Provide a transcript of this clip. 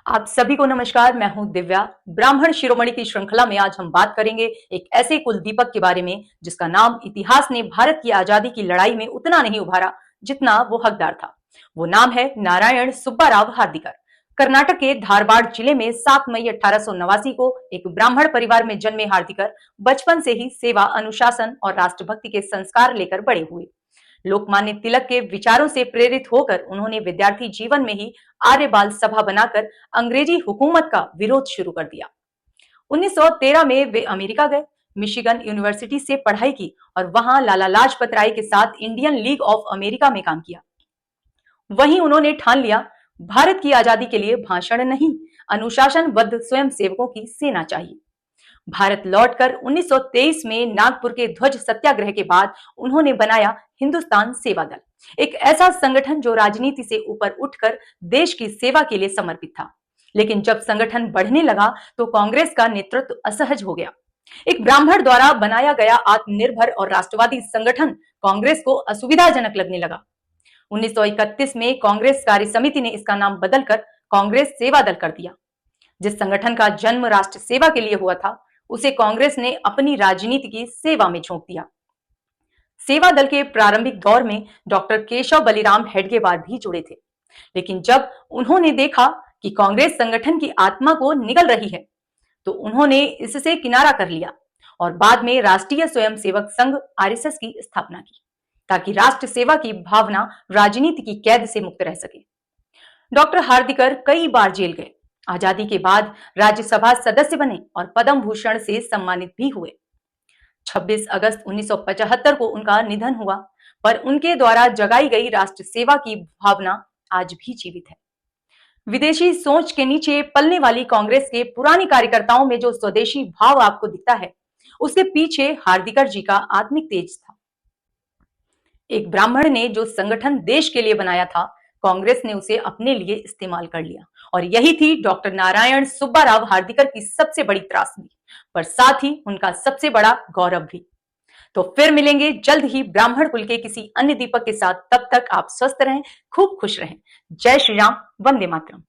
आप सभी को नमस्कार। मैं हूं दिव्या। ब्राह्मण शिरोमणि की श्रृंखला में आज हम बात करेंगे एक ऐसे कुल दीपक के बारे में जिसका नाम इतिहास ने भारत की आजादी की लड़ाई में उतना नहीं उभारा जितना वो हकदार था। वो नाम है नारायण सुब्बाराव हार्दिकर। कर्नाटक के धारवाड़ जिले में 7 मई 1889 को एक ब्राह्मण परिवार में जन्मे हार्दिकर बचपन से ही सेवा, अनुशासन और राष्ट्रभक्ति के संस्कार लेकर बड़े हुए। लोकमान्य तिलक के विचारों से प्रेरित होकर उन्होंने विद्यार्थी जीवन में ही आर्य बाल सभा बनाकर अंग्रेजी हुकूमत का विरोध शुरू कर दिया। 1913 में वे अमेरिका गए, मिशिगन यूनिवर्सिटी से पढ़ाई की और वहां लाला लाजपत राय के साथ इंडियन लीग ऑफ अमेरिका में काम किया। वहीं उन्होंने ठान लिया, भारत की आजादी के लिए भाषण नहीं, अनुशासनबद्ध स्वयंसेवकों की सेना चाहिए। भारत लौटकर 1923 में नागपुर के ध्वज सत्याग्रह के बाद उन्होंने बनाया हिंदुस्तान सेवा दल, एक ऐसा संगठन जो राजनीति से ऊपर उठकर देश की सेवा के लिए समर्पित था। लेकिन जब संगठन बढ़ने लगा तो कांग्रेस का नेतृत्व असहज हो गया। एक ब्राह्मण द्वारा बनाया गया आत्मनिर्भर और राष्ट्रवादी संगठन कांग्रेस को असुविधाजनक लगने लगा। 1931 में कांग्रेस कार्य समिति ने इसका नाम बदलकर कांग्रेस सेवा दल कर दिया। जिस संगठन का जन्म राष्ट्र सेवा के लिए हुआ था उसे कांग्रेस ने अपनी राजनीति की सेवा में झोंक दिया। सेवा दल के प्रारंभिक दौर में डॉक्टर केशव बलिराम हेडगेवार भी जुड़े थे, लेकिन जब उन्होंने देखा कि कांग्रेस संगठन की आत्मा को निगल रही है तो उन्होंने इससे किनारा कर लिया और बाद में राष्ट्रीय स्वयंसेवक संघ आरएसएस की स्थापना की ताकि राष्ट्र सेवा की भावना राजनीति की कैद से मुक्त रह सके। डॉक्टर हार्दिकर कई बार जेल गए, आजादी के बाद राज्यसभा सदस्य बने और पद्म भूषण से सम्मानित भी हुए। 26 अगस्त 1975 को उनका निधन हुआ, पर उनके द्वारा जगाई गई राष्ट्र सेवा की भावना आज भी जीवित है। विदेशी सोच के नीचे पलने वाली कांग्रेस के पुराने कार्यकर्ताओं में जो स्वदेशी भाव आपको दिखता है, उसके पीछे हार्दिकर जी का आत्मिक तेज था। एक ब्राह्मण ने जो संगठन देश के लिए बनाया था, कांग्रेस ने उसे अपने लिए इस्तेमाल कर लिया और यही थी डॉक्टर नारायण सुब्बाराव हार्दिकर की सबसे बड़ी त्रासदी, पर साथ ही उनका सबसे बड़ा गौरव भी। तो फिर मिलेंगे जल्द ही ब्राह्मण कुल के किसी अन्य दीपक के साथ। तब तक आप स्वस्थ रहें, खूब खुश रहें। जय श्री राम, वंदे मातरम।